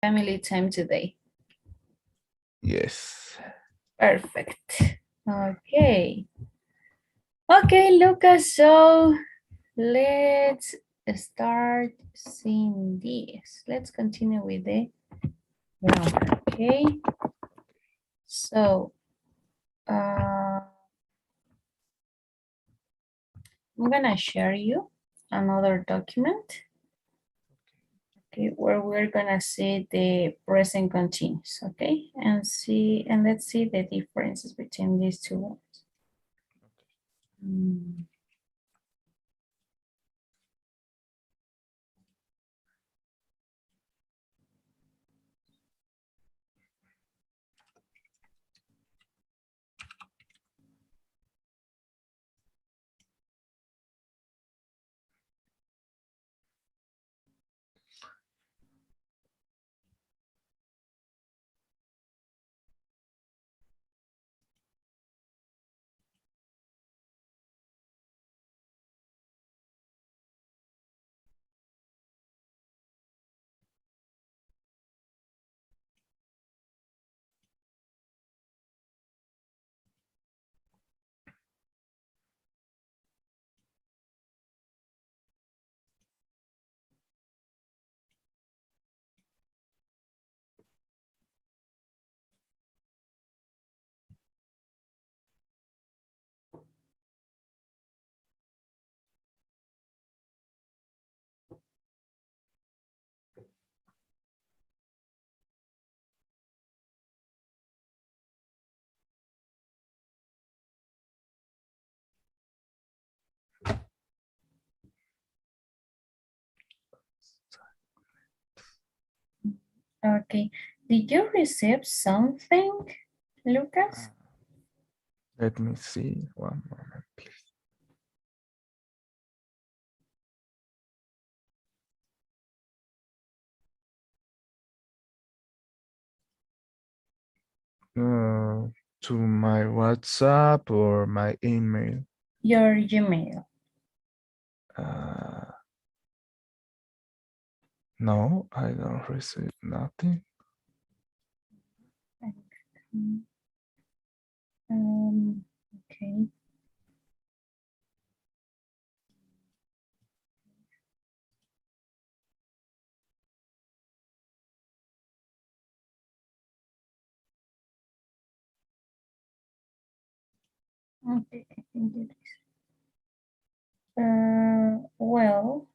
family time today? Yes. Perfect. Okay. Okay, Lucas, so let's start seeing this. Let's continue with the grammar, okay? So, I'm gonna share you another document, okay, where we're gonna see the present continuous, okay? And let's see the differences between these two words. Okay. Did you receive something, Lucas? Let me see one moment, please. To my WhatsApp or my email. Your Gmail. No, I don't receive nothing. Okay. Okay, I think it is. Well,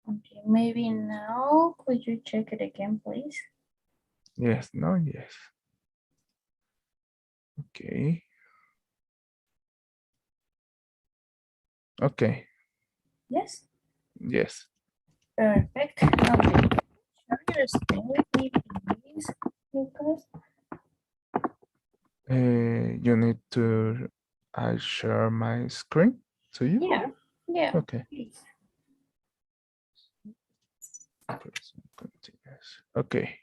okay, maybe now could you check it again, please? Yes, no, yes. Okay. Okay. Yes. Yes. Perfect. Okay. Share your screen with me, please, Lucas. You need to I share my screen to you? Yeah. Yeah. Okay. Please. Present continuous. Okay.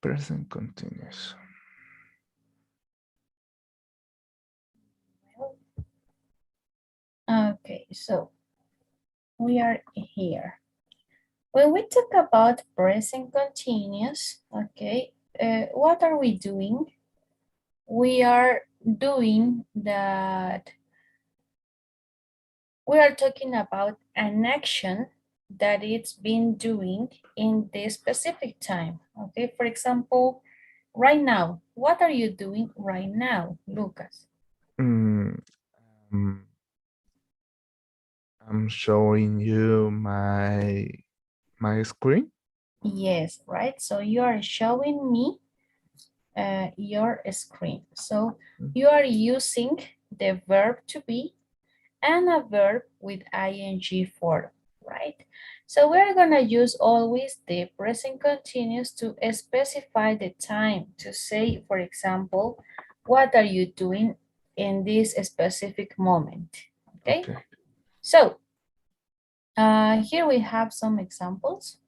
Present continuous. Okay, so we are here. When we talk about present continuous, okay, what are we doing? We are doing that. We are talking about an action that it's been doing in this specific time. Okay, for example, right now, what are you doing right now, Lucas? Mm, I'm showing you my screen. Yes, right. So you are showing me your screen. So you are using the verb to be and a verb with ing form, right? So we're gonna use always the present continuous to specify the time, to say, for example, what are you doing in this specific moment, okay? Okay. So here we have some examples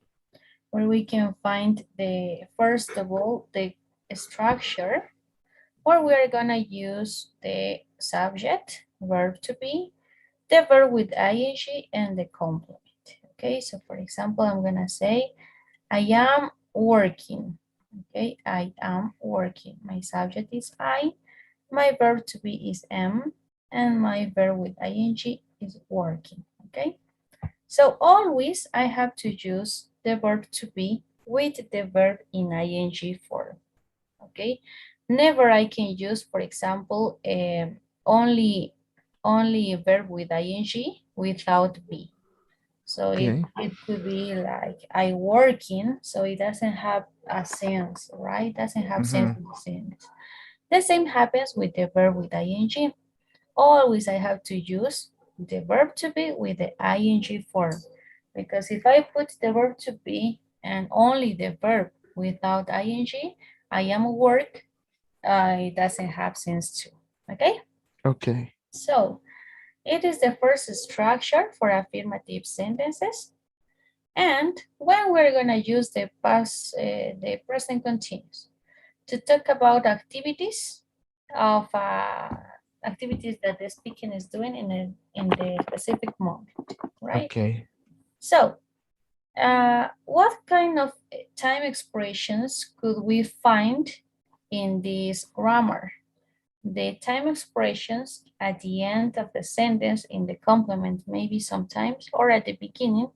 where we can find the, first of all, the structure. where we are gonna use the subject, verb to be, the verb with ing, and the complement. Okay, so for example, I'm gonna say, I am working. Okay, I am working. My subject is I, my verb to be is am, and my verb with ing is working. Okay, so always I have to use the verb to be with the verb in ing form. Okay, never I can use, for example, only a verb with ing without be. So Okay. it could be like I working, so it doesn't have a sense, right? It doesn't have sense Mm-hmm. in the sentence. The same happens with the verb with ing. Always I have to use the verb to be with the ing form. Because if I put the verb to be and only the verb without ing, I am work, it doesn't have sense too. Okay? Okay. So it is the first structure for affirmative sentences. And when we're gonna use the present continuous to talk about activities of activities that the speaking is doing in the specific moment, right? Okay. So, what kind of time expressions could we find in this grammar? The time expressions at the end of the sentence in the complement, maybe sometimes, or at the beginning,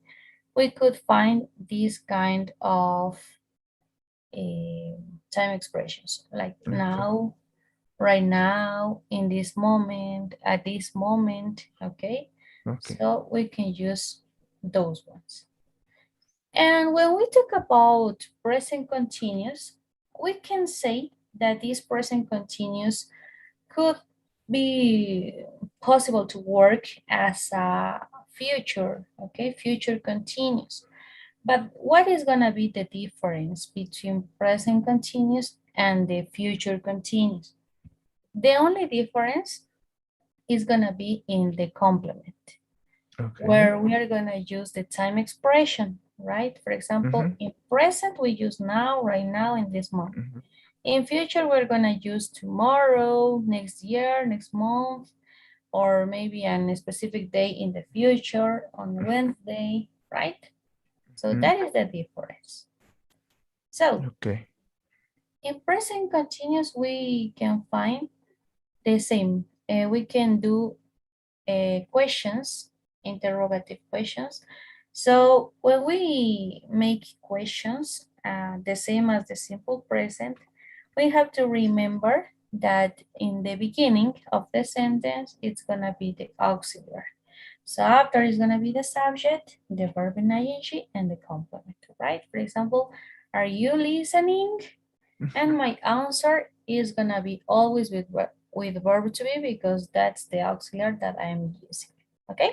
we could find these kind of time expressions like Okay. now, right now, in this moment, at this moment, okay? Okay. So we can use those ones. And when we talk about present continuous, we can say that this present continuous could be possible to work as a future, okay? Future continuous. But what is gonna be the difference between present continuous and the future continuous? The only difference is gonna be in the complement, Okay. where we are gonna use the time expression, right? For example, Mm-hmm. in present, we use now, right now, in this moment. Mm-hmm. In future, we're gonna use tomorrow, next year, next month, or maybe on a specific day in the future, on Wednesday, right? So Mm-hmm. that is the difference. So Okay. in present continuous, we can find the same. We can do questions, interrogative questions. So when we make questions, the same as the simple present, we have to remember that in the beginning of the sentence, it's gonna be the auxiliary. So after is gonna be the subject, the verb in ing, and the complement, right? For example, are you listening? And my answer is gonna be always with verb to be because that's the auxiliary that I'm using. Okay.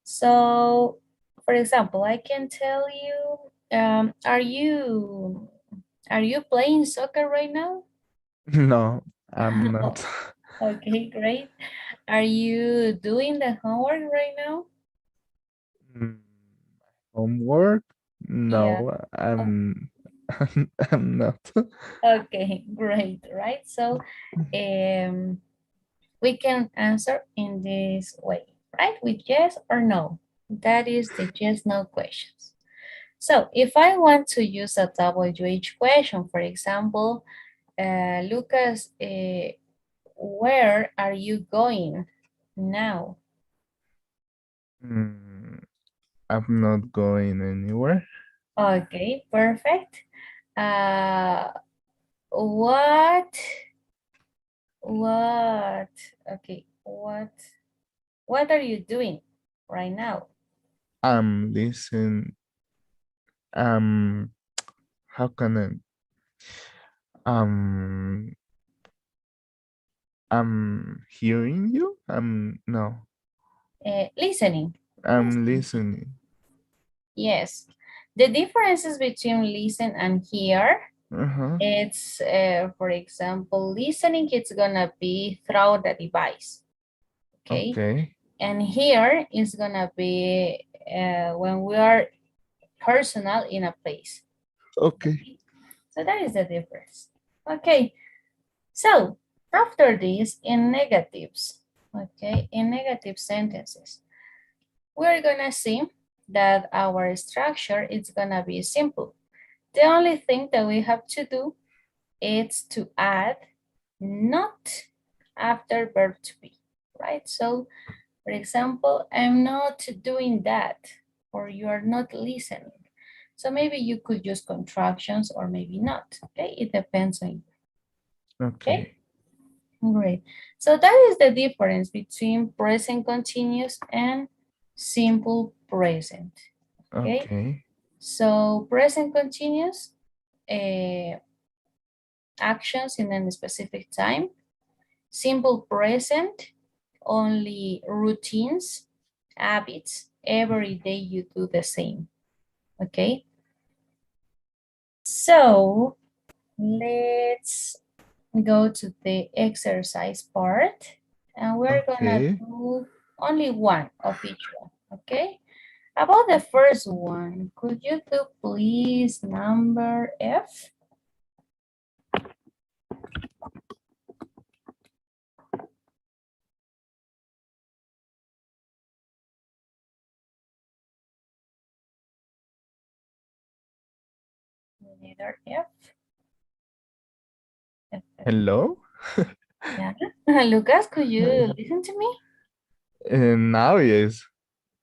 So, for example, I can tell you, are you playing soccer right now? No, I'm not. Okay, great. Are you doing the homework right now? Mm, Homework? Yeah. No, Oh, I'm not. okay, great. Right. So, um, we can answer in this way, right? With yes or no. That is the yes, no questions. So if I want to use a WH question, for example, Lucas, where are you going now? Mm, I'm not going anywhere. Okay, perfect. Uh, what, what, okay, what are you doing right now? I'm listening. Um, how can um, I'm hearing you? No, Listening. I'm Listening. listening. Yes. The differences between listen and hear, Uh-huh. it's, for example, listening, it's gonna be through the device, okay? Okay. And here is gonna be when we are personal in a place. Okay. Okay? So that is the difference. Okay, So after this, in negatives, okay, in negative sentences, we're gonna see that our structure is gonna be simple. The only thing that we have to do is to add not after verb to be, right? So for example, I'm not doing that, or you are not listening. So maybe you could use contractions or maybe not, okay? It depends on you, okay? Okay. Great. So that is the difference between present continuous and simple present, okay? Okay. So present continuous, actions in a specific time. Simple present, only routines, habits. Every day you do the same, okay? So let's go to the exercise part, and we're gonna Okay. do only one of each one, okay? About the first one, could you do please number F? Letter F. F, F. Hello? Yeah. Lucas, could you listen to me? Now, yes.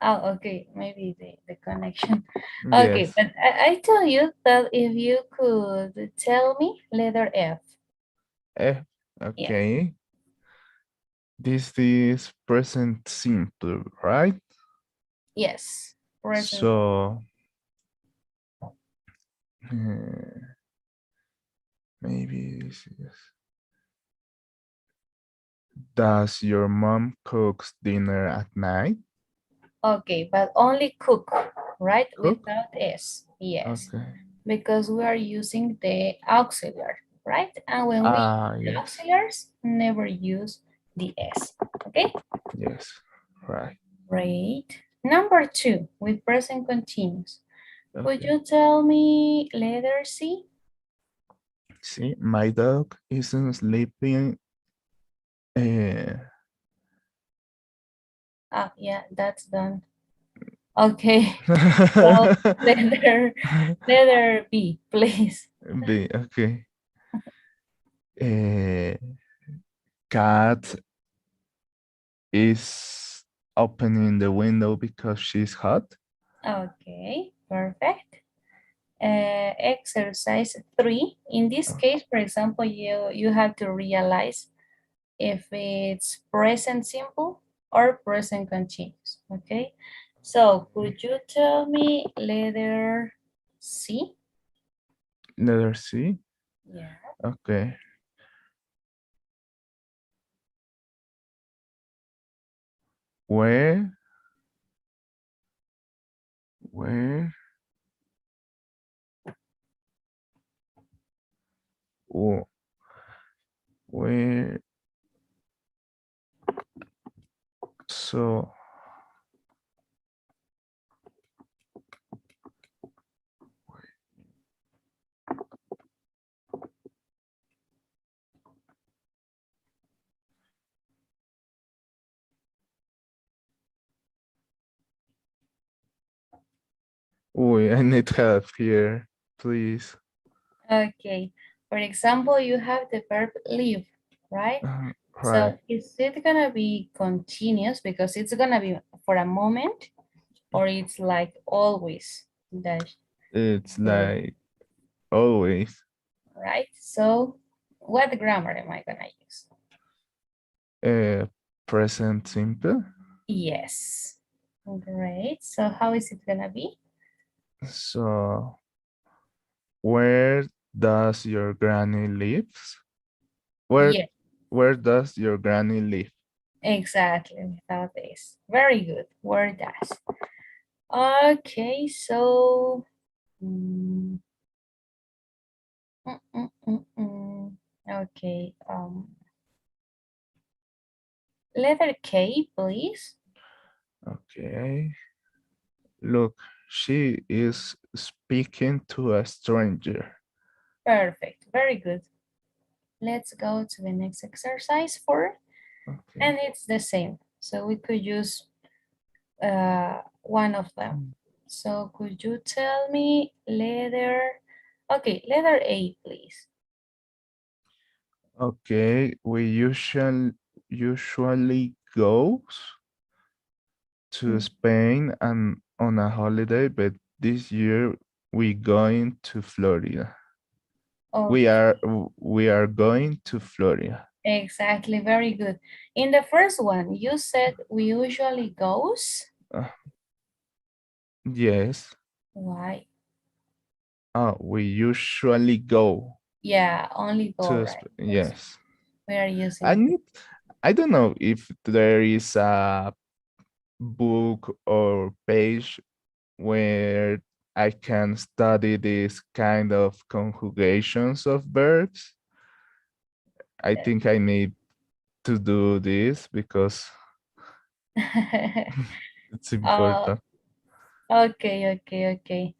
Oh, okay. Maybe the connection. Okay, Yes. but I tell you that if you could tell me letter F. Eh, Yes. okay. This is present simple, right? Yes. Present. So, uh, maybe this is. Does your mom cooks dinner at night? Okay, but only cook, right? Cook? Without S. Yes. Okay. Because we are using the auxiliary, right? And when we Ah, use yes. auxiliaries, never use the S. Okay? Yes. Right. Great. Number two, with present continuous. Could Okay. you tell me letter C? See, my dog isn't sleeping. Uh, Ah, yeah, that's done. Okay. So letter B, please. B, okay. Uh, cat is opening the window because she's hot. Okay, perfect. Exercise 3. In this Oh, case, for example, you have to realize if it's present simple or present continuous, okay? So could you tell me letter C? letter C. Yeah. Okay. Where, where, wh- where, so, oh, I need help here, please. Okay. For example, you have the verb live, right? Right. So is it gonna be continuous because it's gonna be for a moment, or it's like always that It's you, like always. right? So what grammar am I gonna use? Uh, present simple. Yes. Great. So how is it gonna be? So, where does your granny lives? Where, Yes, where does your granny live? exactly. Without this. Very good. Where does? Okay, so mm, mm, mm, mm. Okay. Letter K, please. Okay. Look, she is speaking to a stranger. Perfect. Very good. let's go to the next exercise 4, Okay. and it's the same. So we could use one of them. So could you tell me letter A, please. Okay, we usually go to Mm. Spain and on a holiday, but this year we going to Florida. We Okay, are we are going to Florida. exactly, very good. In the first one, you said we usually goes. Uh, yes. Why? We usually go Yeah, only go, to right? Because yes. we are I using. need I don't know if there is a book or page where I can study this kind of conjugations of verbs. I think I need to do this because it's Oh, important. okay.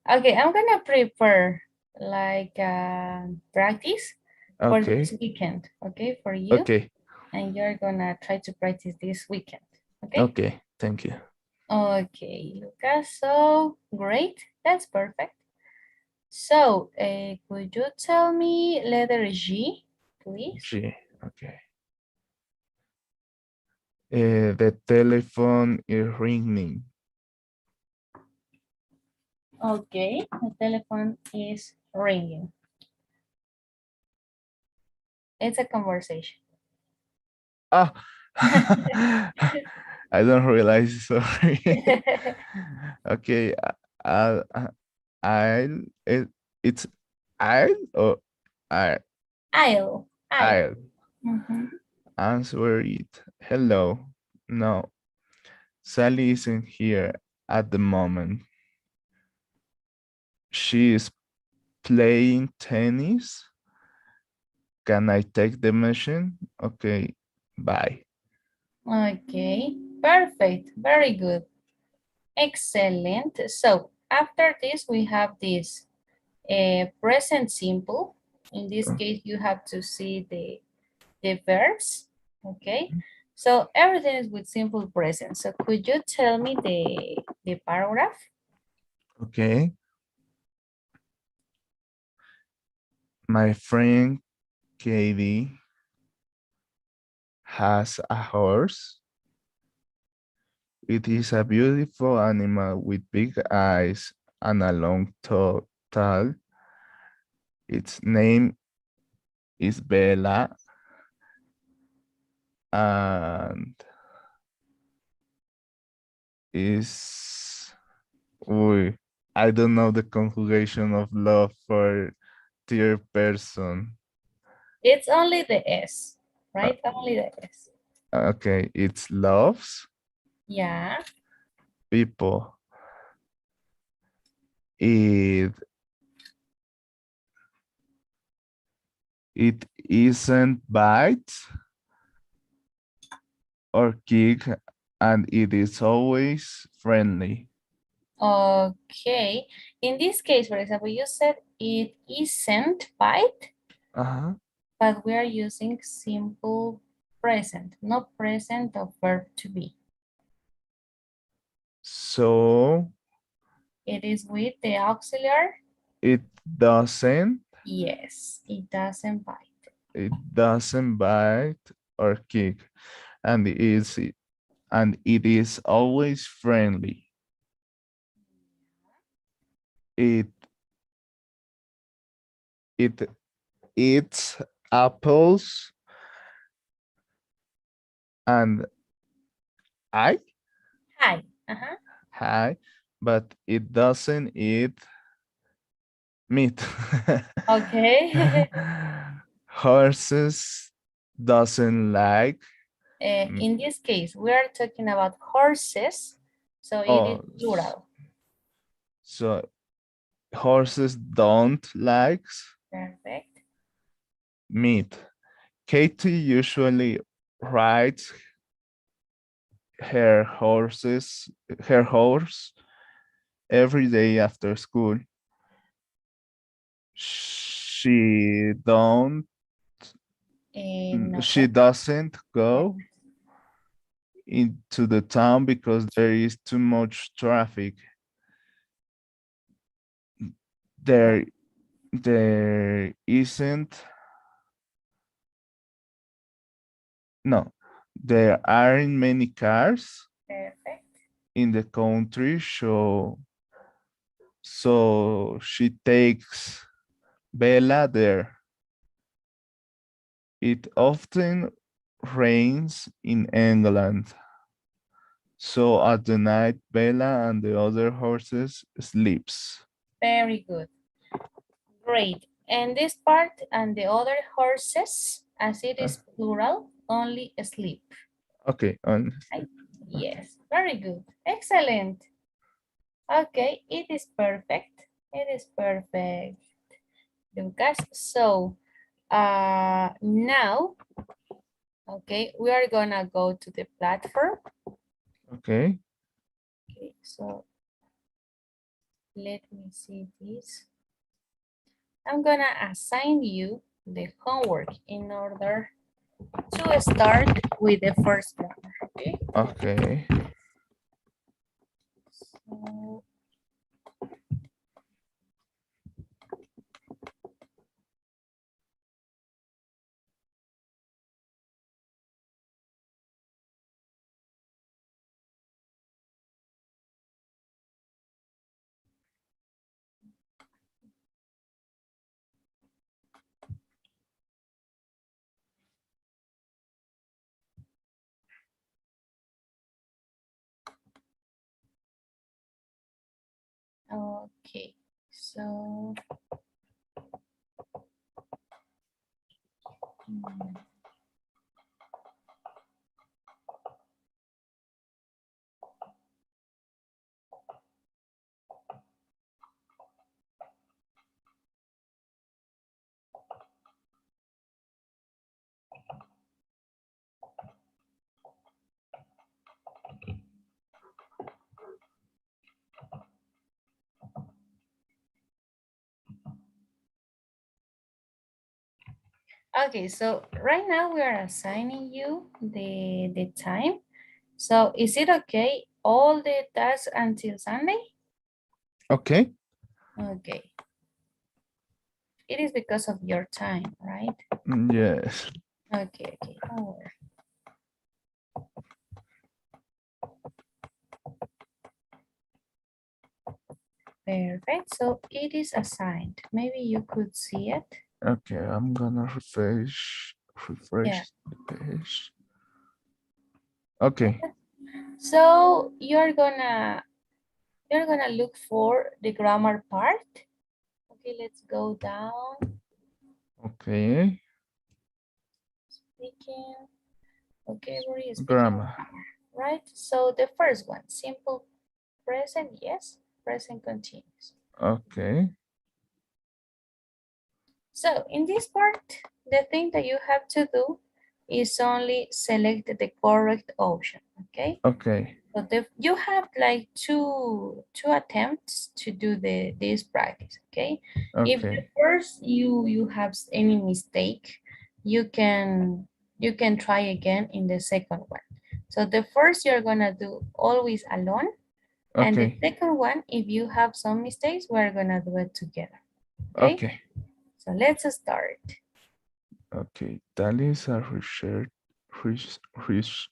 Okay, I'm gonna prepare like practice for this Okay. weekend, okay, for you, Okay. and you're gonna try to practice this weekend, okay? Okay. Thank you. Okay, Lucas, so great, that's perfect. So, could you tell me letter G, please? G. Okay. The telephone is ringing. Okay, the telephone is ringing. It's a conversation. Ah, I don't realize. Sorry. Okay. I, I, I'll. It's I'll or I. I'll. I'll Mhm. answer it. Hello. No, Sally isn't here at the moment. She is playing tennis. Can I take the machine? Okay. Bye. Okay, perfect, very good. Excellent. So after this, we have this present simple. In this Uh, case, you have to see the verbs. Okay. So everything is with simple present. So could you tell me the paragraph? Okay. My friend Katie has a horse. It is a beautiful animal with big eyes and a long tail. Its name is Bella, and is uy, I don't know the conjugation of love for dear person. It's only the S, Uh, right? Only the S. okay, it's loves Yeah. people. It it isn't bites or kick, and it is always friendly. Okay. In this case, for example, you said it isn't bite, Uh-huh. but we are using simple present, not present of verb to be. So It is with the auxiliary. it doesn't Yes, it doesn't bite or kick, and it is always friendly. It it eats apples and I Hi. Uh-huh. hi, but it doesn't eat meat. Okay. Horses doesn't like mm, In this case, we are talking about horses, so it is oh plural. so horses don't like Perfect. meat. Katie usually rides her horses her horse every day after school. She don't No. She doesn't go into the town because there is too much traffic. There, there isn't. No, there aren't many cars Perfect. in the country, so she takes Bella there. It often rains in England, so at the night Bella and the other horses sleeps. Very good. Great. And this part and the other horses, as it is plural, only sleep. Okay, Right? Yes. Very good. Excellent. Okay, it is perfect. It is perfect, Lucas. So now, okay, we are gonna go to the platform. okay, Okay, so let me see this. I'm gonna assign you the homework in order to start with the first grammar, okay? okay, So, okay, so mm, okay, so right now we are assigning you the time. So is it okay all the tasks until Sunday? okay. Okay. It is because of your time, right? Yes, Okay, okay, don't worry. Perfect, so it is assigned. Maybe you could see it. okay. I'm gonna Yeah. refresh the page. Okay, So you're gonna look for the grammar part. Okay, let's go down. okay. Speaking. Okay, where is speaking of Grammar. grammar, right? So the first one, simple present, yes, present continuous. Okay, So in this part, the thing that you have to do is only select the correct option, okay? okay, So you have like two attempts to do this practice, okay? If the okay, first you have any mistake, you can try again in the second one. So the first you're gonna do always alone, and the okay, second one, if you have some mistakes, we're gonna do it together, okay? okay, So let's start. okay. That is a res, res,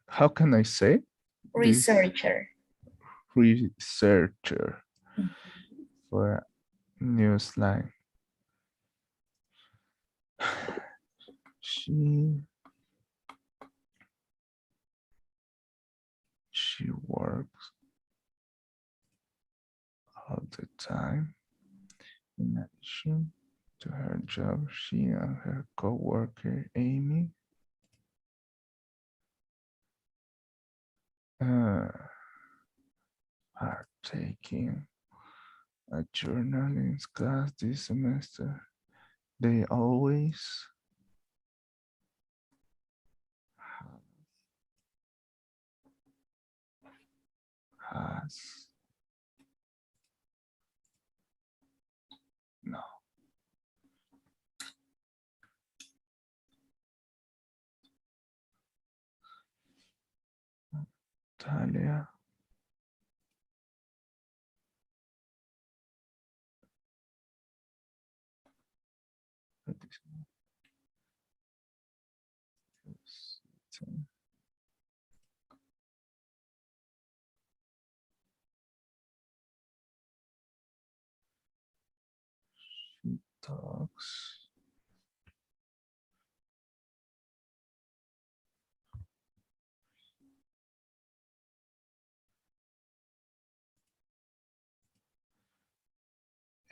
how can I say this? Researcher. Researcher for a news line. She she works all the time. In addition to her job, she and her co-worker Amy uh, are taking a journalism class this semester. They always has no Talia. She talks.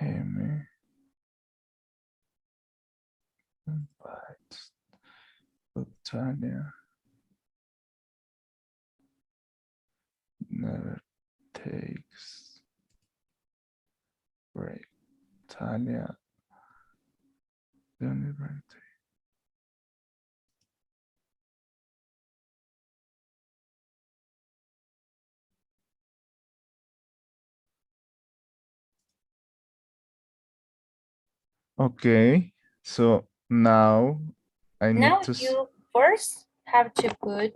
Amy invites Talia. Never takes break. Talia. The only break. Okay, so now I need Now to you first have to put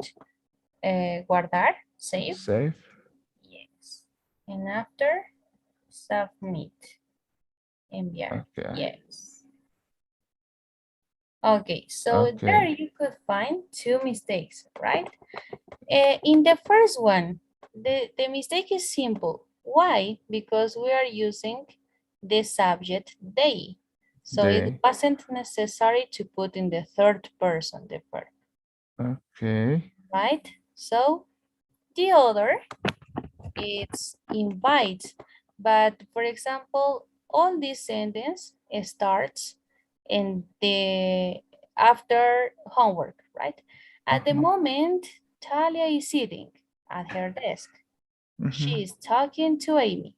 guardar, save. save. Yes. And after, submit. Enviar. Okay, Yes. Okay, so there okay. you could find two mistakes, right? In the first one, the mistake is simple. Why? Because we are using the subject they. So it They. wasn't necessary to put in the third person the verb, Okay. right? So the other, it's invite. But for example, all this sentence starts in the after homework, right? At the moment, Talia is sitting at her desk. She is talking to Amy.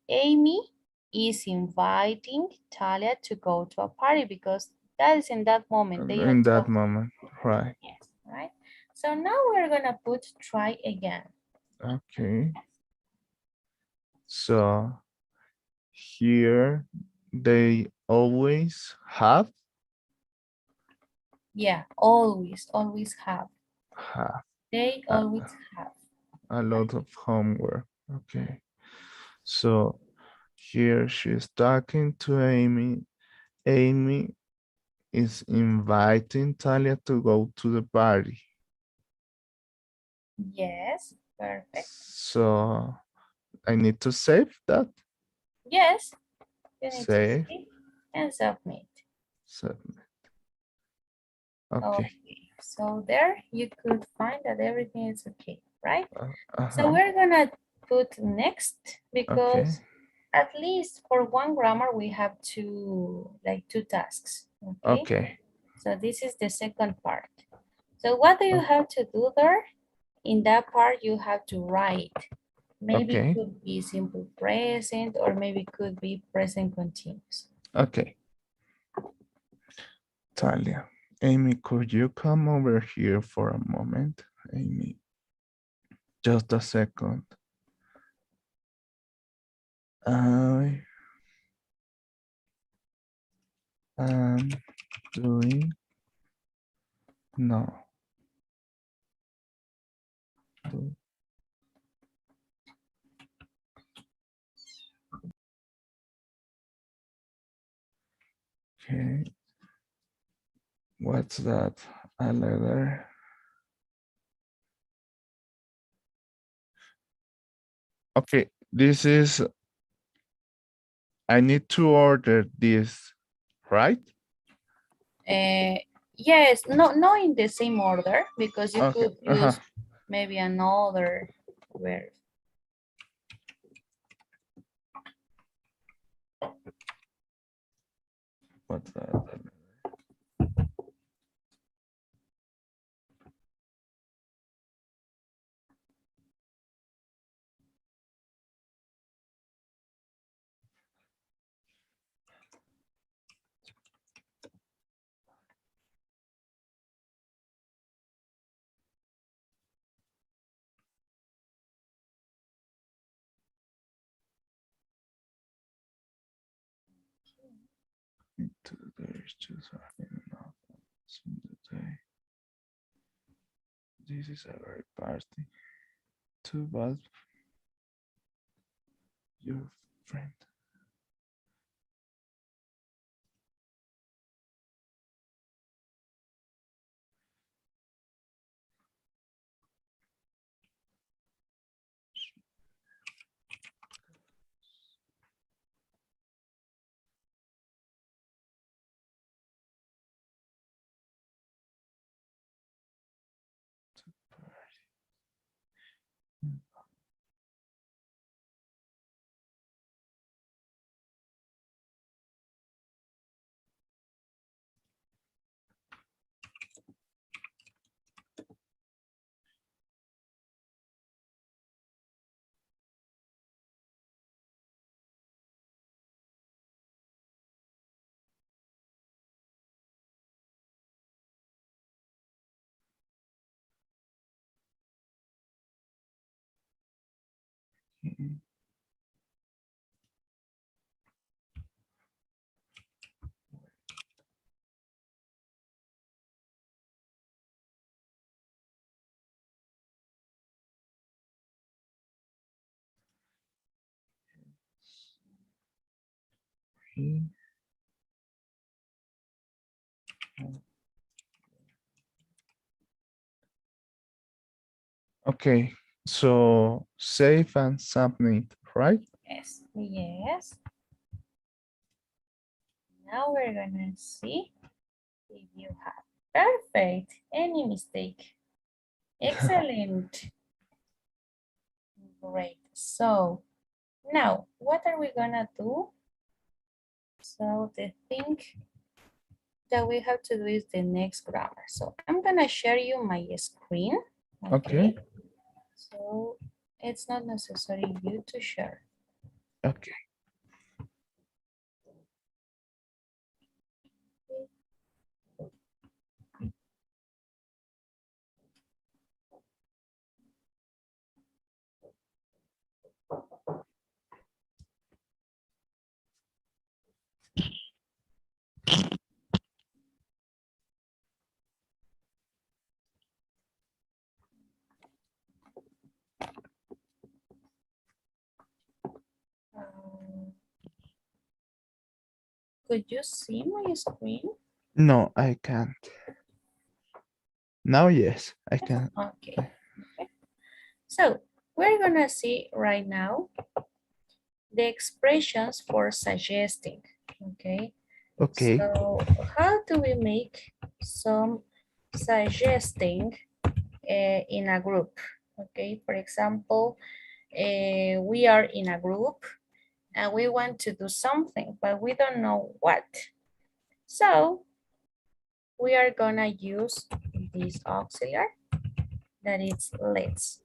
Amy is inviting Talia to go to a party because that is in that moment they are In that talking. moment, right? Yes, right? So now we're gonna put try again. Okay. So here they always have Yeah, always, always have. have They a, always have. a lot of homework. Okay. So here she's talking to Amy. Amy is inviting Talia to go to the party. Yes, perfect. So I need to save that. Yes, you need to Save. save and submit. Submit. Okay. Okay, so there you could find that everything is okay, right? So Uh-huh. we're gonna put next Okay. because at least for one grammar we have two tasks, okay? Okay. So this is the second part. So what do you Oh, have to do there? In that part you have to write. Maybe it okay. could be simple present or maybe it could be present continuous. Okay. Talia. Amy, could you come over here for a moment? Amy, just a second. I am doing no. Okay. What's that? A letter. Okay. This is, I need to order this, right? Yes, not in the same order because you Okay. could use maybe another verb. What's that? Into the just enough. Day. This is a very party. Too bad. Your friend. Okay, so save and submit, right? Yes, yes. Now we're gonna see if you have perfect. Any mistake? Excellent. Great. So now what are we gonna do? So the thing that we have to do is the next grammar. So I'm gonna share you my screen. Okay. So it's not necessary you to share. Okay. Um, could you see my screen? No, I can't. Now, yes, I can. Okay. Okay. So we're gonna see right now the expressions for suggesting. Okay. Okay. So how do we make some suggesting in a group? Okay. For example, we are in a group and we want to do something, but we don't know what. So we are gonna use this auxiliary that is let's.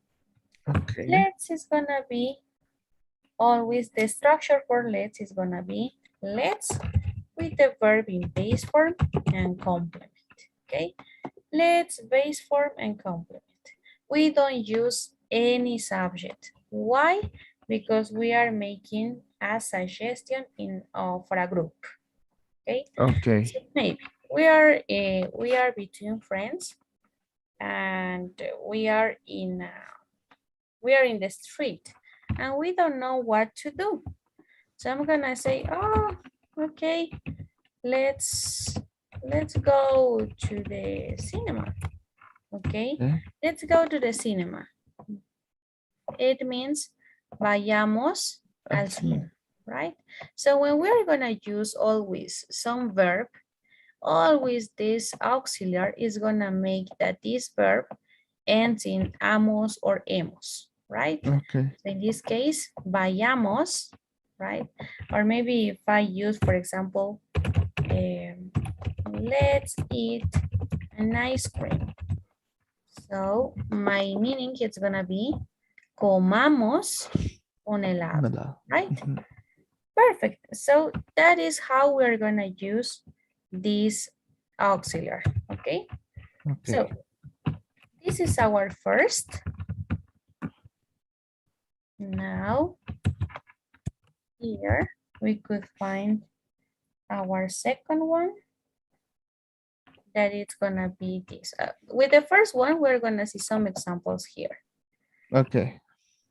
Okay. Let's is gonna be always the structure for let's is gonna be let's with the verb in base form and complement. Okay, let's base form and complement. We don't use any subject. Why? Because we are making a suggestion in for a group. Okay, Okay. so maybe we are between friends and we are in the street and we don't know what to do. So I'm gonna say, oh, okay, let's go to the cinema. Okay, Okay. let's go to the cinema. It means vayamos I al see. cine, right? So when we're gonna use always some verb, always this auxiliary is gonna make that this verb ends in amos or hemos, right? Okay. So in this case, vayamos, right? Or maybe if I use, for example, let's eat an ice cream. So my meaning is gonna be comamos un helado, right? Mhm. Perfect. So that is how we're gonna use this auxiliary, okay? Okay. So this is our first. Now here we could find our second one that it's gonna be this. With the first one, we're gonna see some examples here. Okay.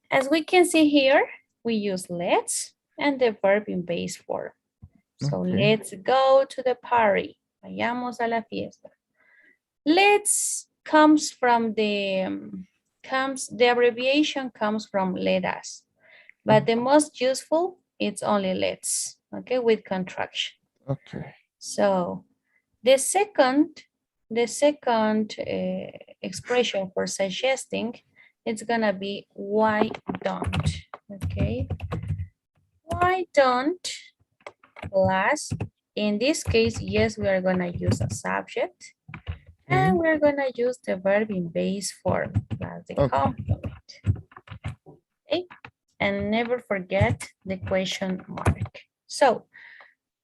As we can see here, we use let's and the verb in base form. So Okay. let's go to the party. Vayamos a la fiesta. Let's comes from the abbreviation comes from let us, but the most useful it's only let's, okay, with contraction. Okay. So the second expression for suggesting, it's gonna be why don't, okay? Why don't plus, in this case, yes, we are gonna use a subject and we're gonna use the verb in base form plus the Okay. complement, okay? And never forget the question mark. So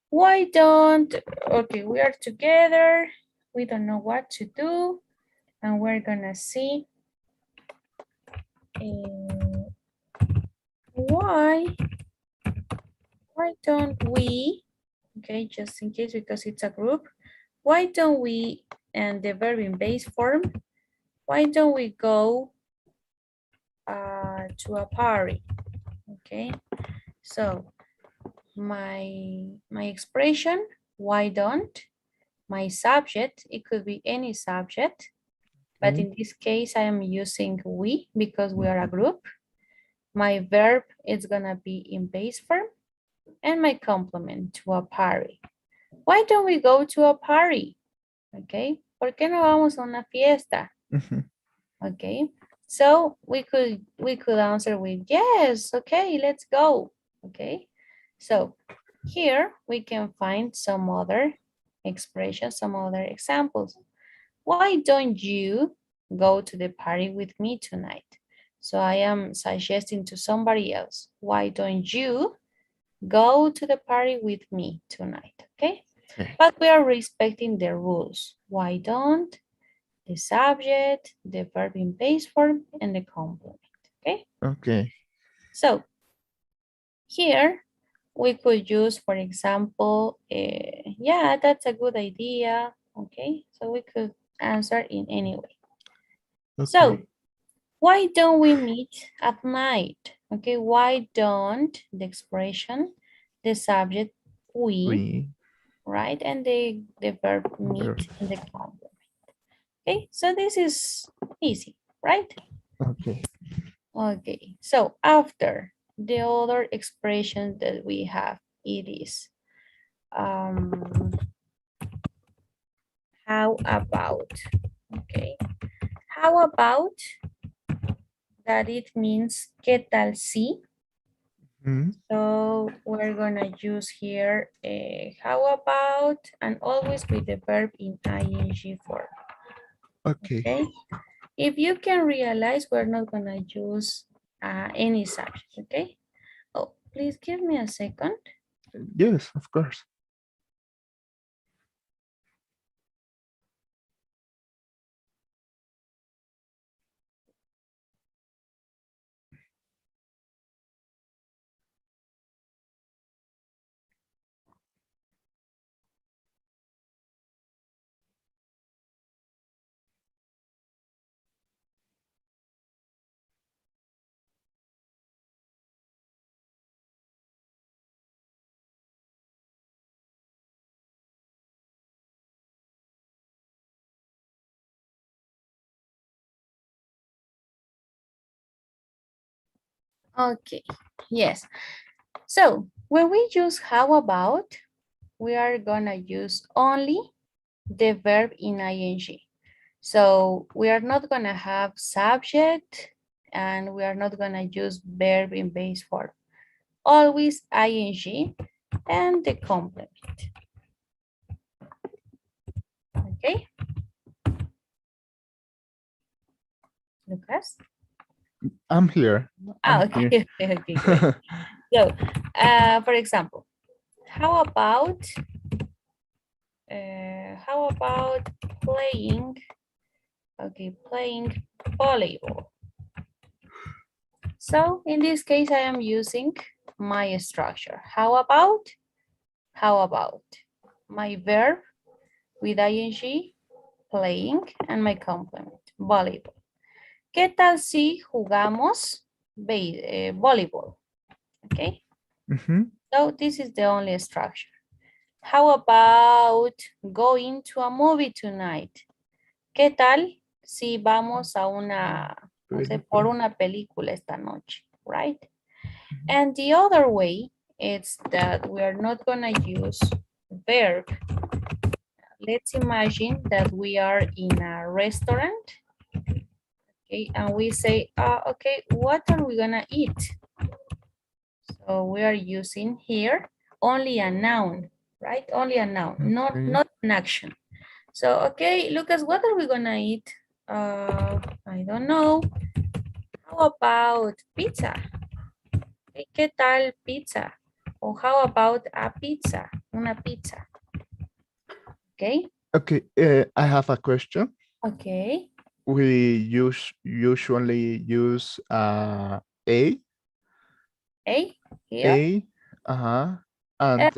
why don't, okay, we are together, we don't know what to do, and we're gonna see why don't we, okay, just in case because it's a group, why don't we, and the verb in base form, why don't we go to a party, okay? So my expression, why don't, my subject, it could be any subject, but in this case, I am using we because we are a group. My verb is gonna be in base form and my complement to a party. Why don't we go to a party? Okay, ¿por qué no vamos a una fiesta? Okay, so we could answer with yes, okay, let's go. Okay, so here we can find some other expressions, some other examples. Why don't you go to the party with me tonight? So I am suggesting to somebody else, why don't you go to the party with me tonight, okay? But we are respecting the rules. Why don't, the subject, the verb in base form, and the complement, okay? Okay. So here we could use, for example, yeah, that's a good idea, okay? So we could answer in any way. So why don't we meet at night? Okay, why don't, the expression, the subject, we, right? And the verb meet and the complement. Okay, so this is easy, right? Okay. Okay, so after the other expression that we have, it is how about, okay? How about that it means ¿qué tal si? So we're gonna use here how about, and always with the verb in ing form. Okay. If you can realize, we're not gonna use any subject. Okay. Oh, please give me a second. Yes, of course. Okay. Yes. So when we use how about, we are gonna use only the verb in ing. So we are not gonna have subject and we are not gonna use verb in base form. Always ing and the complement. Okay. Lucas? I'm here. I'm Okay, here. okay, great. So, for example, how about playing, okay, playing volleyball? So in this case, I am using my structure. How about my verb with ing, playing, and my complement, volleyball. ¿Qué tal si jugamos? volleyball. Okay, Mm-hmm. so this is the only structure. How about going to a movie tonight? ¿Qué tal si vamos a una, no sé, por Película. una película esta noche, right? And the other way is that we are not gonna use verb. Let's imagine that we are in a restaurant, okay, and we say, okay, what are we gonna eat? So we are using here only a noun, right? Only a noun, Okay. not an action. So, okay, Lucas, what are we gonna eat? I don't know. How about pizza? Okay, ¿qué tal pizza? Or how about a pizza? Una pizza. Okay. Okay. I have a question. Okay. We usually use a Hey, here. a uh-huh Uh, and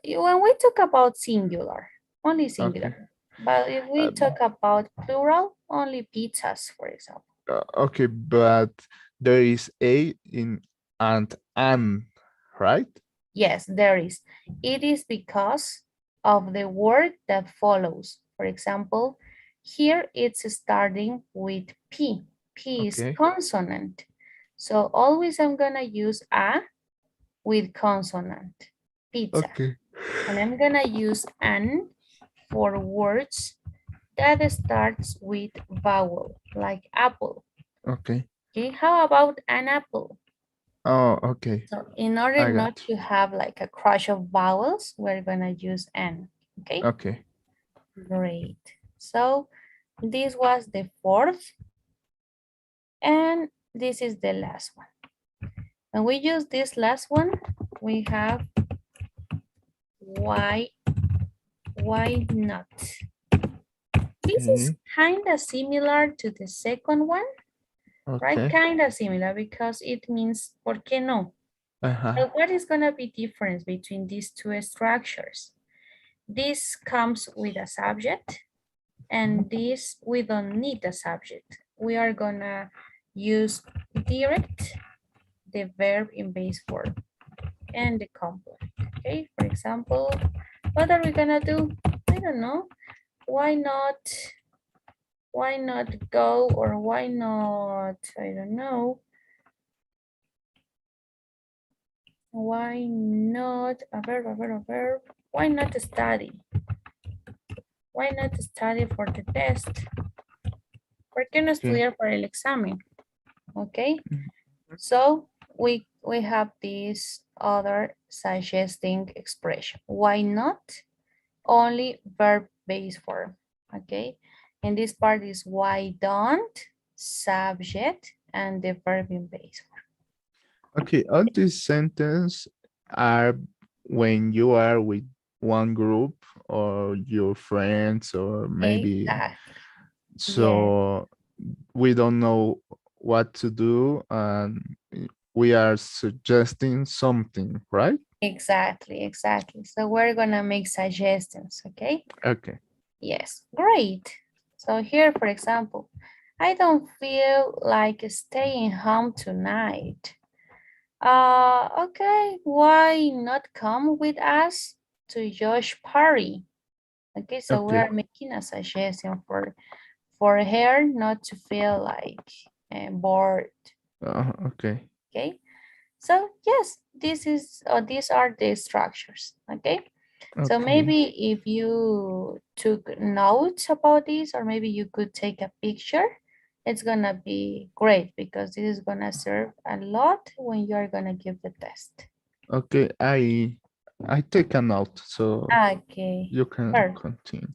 when we talk about singular, only okay. singular. But if we talk about plural, only pizzas, for example. Okay, but there is a in and an, right? Yes, there is. It is because of the word that follows. For example, here it's starting with P. P is Okay. consonant. So always I'm gonna use a with consonant, pizza. Okay. And I'm gonna use an for words that starts with vowel, like apple. Okay. Okay, how about an apple? Oh, okay. So in order I not got to have like a crush of vowels, we're gonna use an, okay? you. Okay. Great. So this was the fourth, and this is the last one. When we use this last one, we have why not? This is Okay. kind of similar to the second one, right? Okay. Kind of similar because it means ¿por qué no? Uh-huh. But what is gonna be difference between these two structures? This comes with a subject, and this we don't need a subject. We are gonna use direct the verb in base form and the complement. Okay, for example, what are we gonna do? I don't know. Why not go, or why not, I don't know, why not a verb, why not study? Why not study for the test? ¿Por qué no Okay. estudiar para el examen? Okay, Mhm. so we have this other suggesting expression. Why not? Only verb-based form. Okay, and this part is why don't, subject, and the verb in base form. Okay. All these sentences are when you are with one group or your friends or maybe Exactly. Yes, so we don't know what to do and we are suggesting something, right? exactly. So we're gonna make suggestions. Okay. Okay. Yes, great. So here, for example, I don't feel like staying home tonight. Okay, why not come with us to Josh party? Okay, so we Okay. are making a suggestion for her not to feel like bored. Okay. Okay, so yes, these are the structures. Okay. So Okay. maybe if you took notes about this, or maybe you could take a picture, it's gonna be great because this is gonna serve a lot when you're gonna give the test. Okay. I take a note so Okay, you can perfect, continue.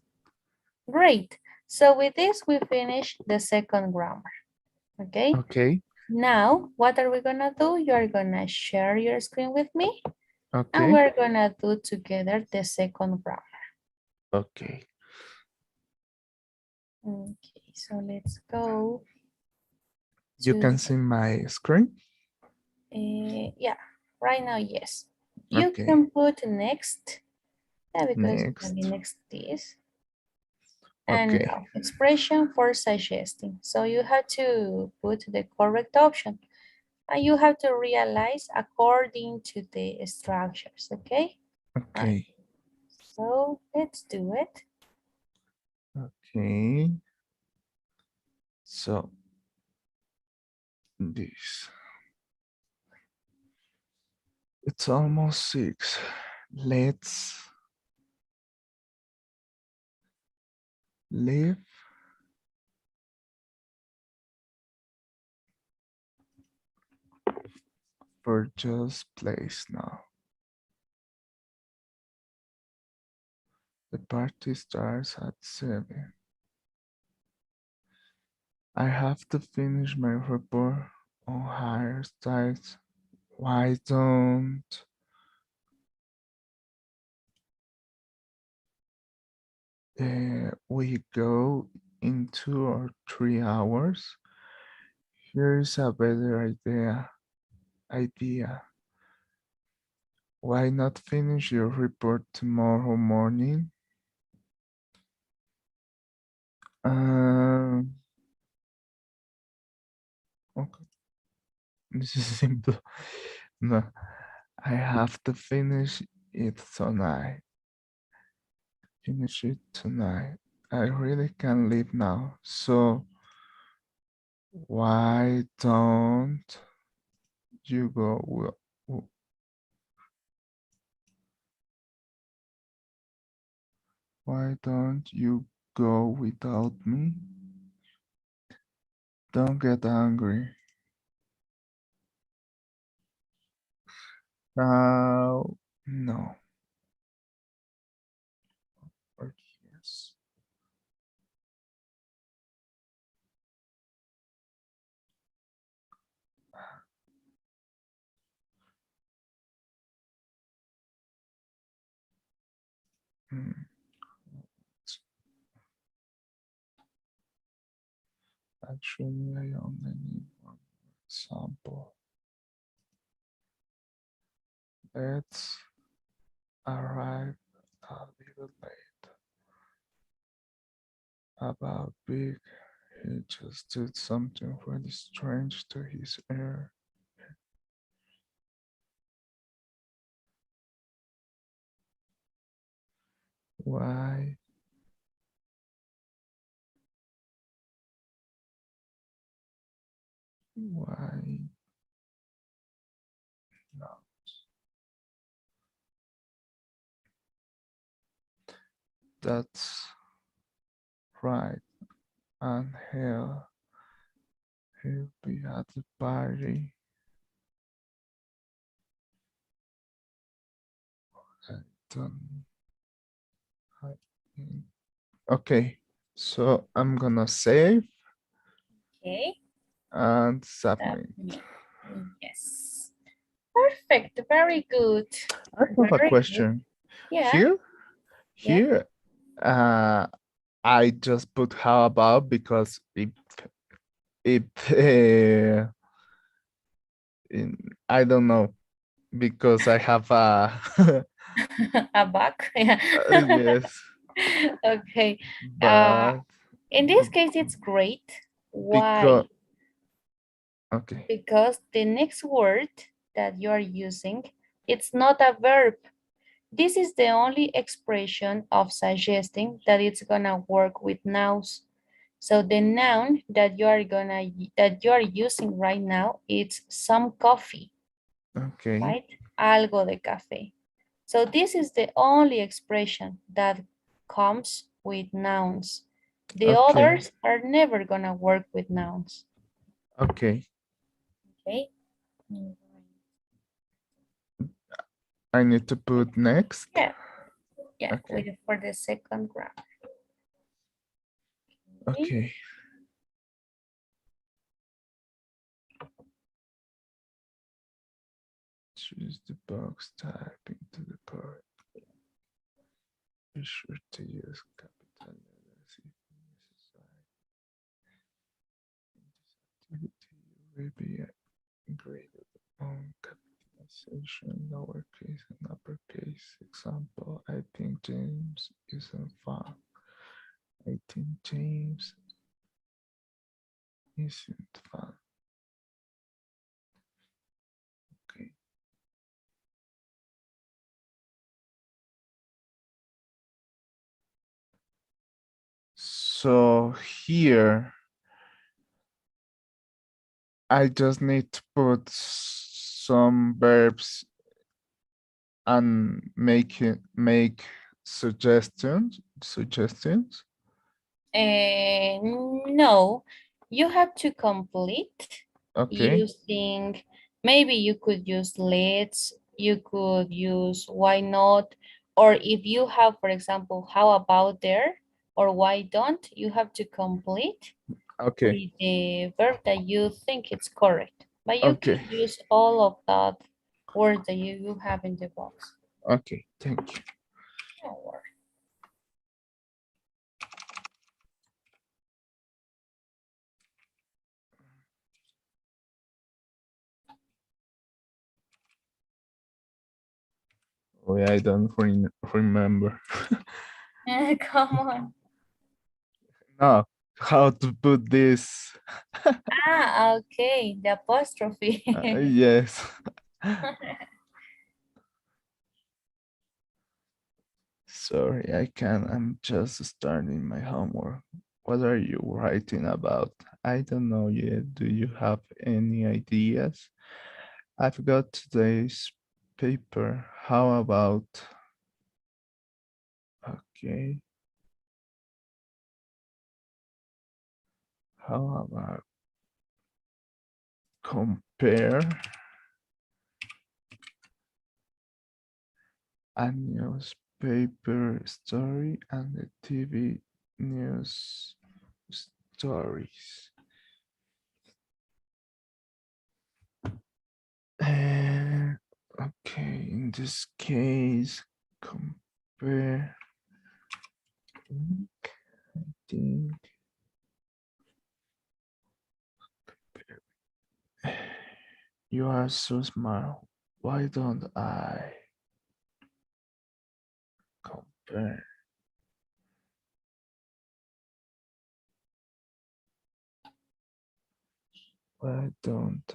great. So with this, we finish the second grammar, okay? Okay. Now, what are we gonna do? You're gonna share your screen with me, and Okay. we're gonna do together the second grammar. Okay. Okay, so let's go You can to see my screen. yeah, right now, yes. You Okay. can put next, yeah, because it's gonna be Next. next this. And Okay. now, expression for suggesting. So you have to put the correct option. And you have to realize according to the structures, okay? Right. Okay. So let's do it. Okay. So this. It's almost 6. Let's leave for just place now. The party starts at 7. I have to finish my report on hairstyles. Why don't we go in 2 or 3 hours? Here's a better idea. Why not finish your report tomorrow morning? Um, okay. This is simple. No, I have to finish it tonight. Finish it tonight. I really can't leave now. So why don't you go? Why don't you go without me? Don't get angry. No. Or yes. Hmm. Actually, I only need one sample. Let's arrive a little late. About Big, he just did something really strange to his hair. Why? Why not? That's right. And he'll be at the party. I don't. I think. Okay, so I'm gonna save Okay. and submit. Submit. Yes. Perfect. Very good. I have a Very good. question. Yeah. Here, Yeah. here, uh, I just put how about because it I don't know because I have a A buck. Yeah. yes, Okay. Uh, but in this case, it's great. because Why? okay, Because the next word that you are using, it's not a verb. This is the only expression of suggesting that it's gonna work with nouns. So the noun that you are using right now, it's some coffee, okay, right? Algo de café. So this is the only expression that comes with nouns. The okay, others are never gonna work with nouns. okay. Okay. I need to put next. Yeah, yeah, Okay, wait for the second round. Okay. okay. Choose the box type into the part. Be sure to use capital letters if necessary. In this activity, you will be graded on capitalization, lowercase and uppercase. Example, I think James isn't fun. I think James isn't fun. So here, I just need to put some verbs and make suggestions. No, you have to complete Okay. using, maybe you could use let's, you could use why not, or if you have, for example, how about there, or why don't, you have to complete Okay. with the verb that you think it's correct. But you Okay. can use all of that words that you have in the box. Okay. Thank you. Don't worry. Oh, yeah, I don't remember. Come on. No, how to put this? Ah, okay, the apostrophe. Yes. Sorry, I can't. I'm just starting my homework. What are you writing about? I don't know yet. Do you have any ideas? I've got today's paper. How about, okay, how about compare a newspaper story and the TV news stories? Uh, okay, in this case, compare. I think you are so smart. Why don't I compare? Why don't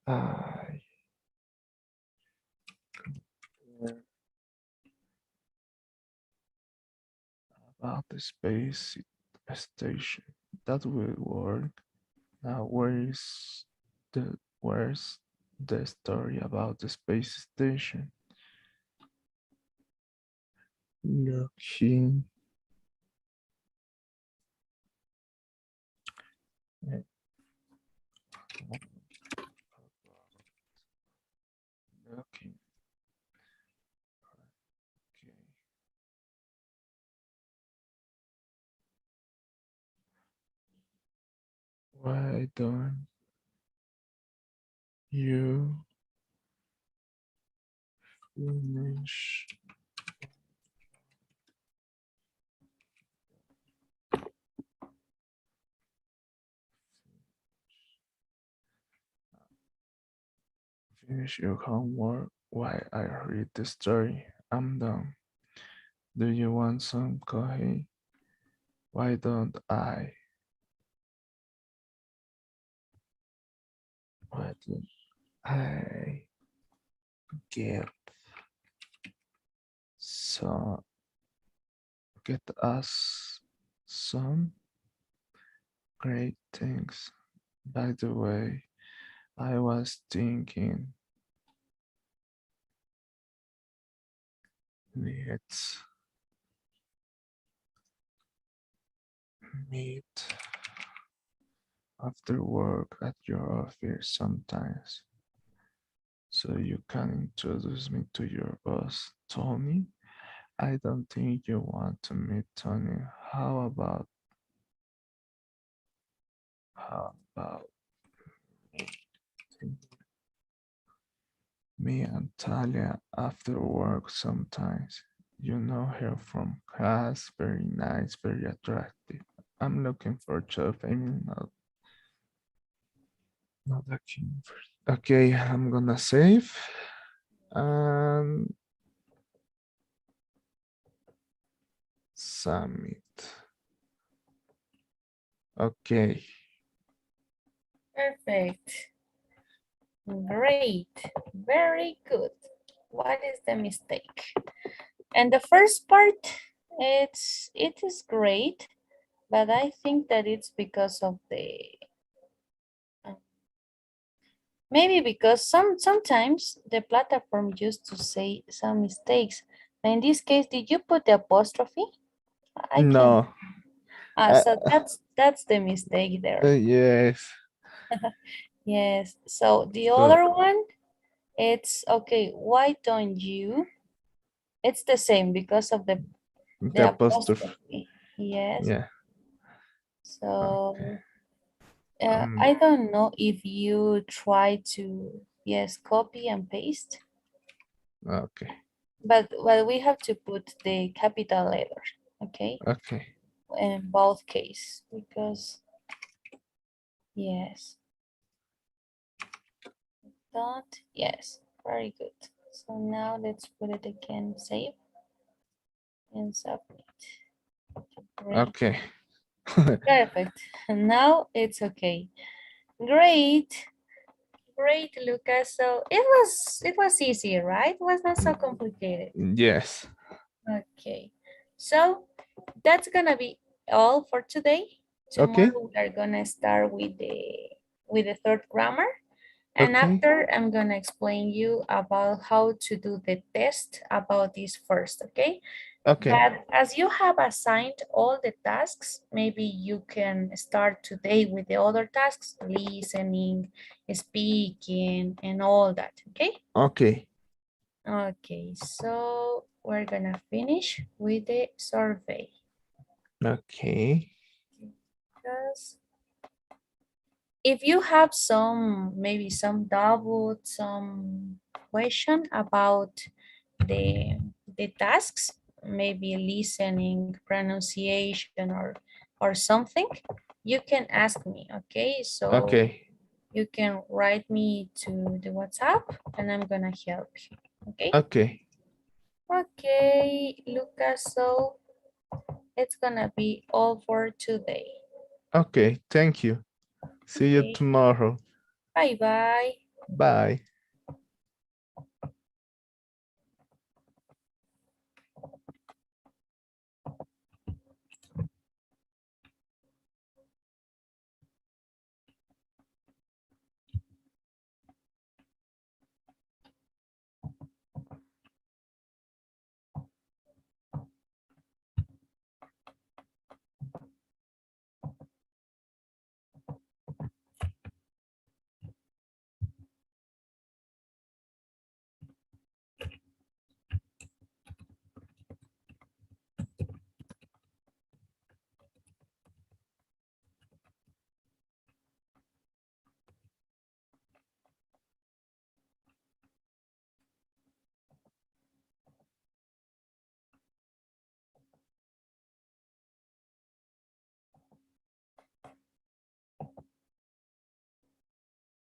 I compare about the space station? That will work. Now, where's the story about the space station? Looking, eh, looking. Okay. Why don't you finish finish your homework while I read the story? I'm done. Do you want some coffee? Why don't why don't I get some get us some great things? By the way, I was thinking let's meet after work at your office sometimes so you can introduce me to your boss, Tony. I don't think you want to meet Tony. How about me and Talia after work sometimes? You know her from class, very nice, very attractive. I'm looking for a job. I'm not looking for. Okay, I'm gonna save and submit. Okay. Perfect. Great. Very good. What is the mistake? And the first part, it is great, but I think that it's because of the maybe because sometimes the platform used to say some mistakes. In this case, did you put the apostrophe? I can. No. Uh, So that's the mistake there. yes. Yes. So the So other one, it's okay. Why don't you? It's the same because of the the apostrophe. apostrophe. Yes. Yeah. Okay. So Um, I don't know if you try to, yes, copy and paste, okay. but well, we have to put the capital letter, okay, Okay. in both cases because yes, dot, yes, very good. So now let's put it again, save and submit. Great, Okay. perfect. And now it's okay. Great. Great, Lucas. So it was easy, right? It was not so complicated. Yes. Okay. So that's gonna be all for today. Okay. Tomorrow we are gonna start with the third grammar. And Okay. after I'm gonna explain you about how to do the test about this first, okay? Okay. But as you have assigned all the tasks, maybe you can start today with the other tasks, listening, speaking, and all that, okay? Okay. Okay, so we're gonna finish with the survey. Okay. Because if you have maybe some doubt, some question about the tasks, maybe listening, pronunciation, or something, you can ask me, okay? So Okay. you can write me to the WhatsApp and I'm gonna help you, okay? Okay. Okay, Lucas, so it's gonna be all for today. Okay. Thank you. See you Okay, tomorrow. bye-bye. Bye.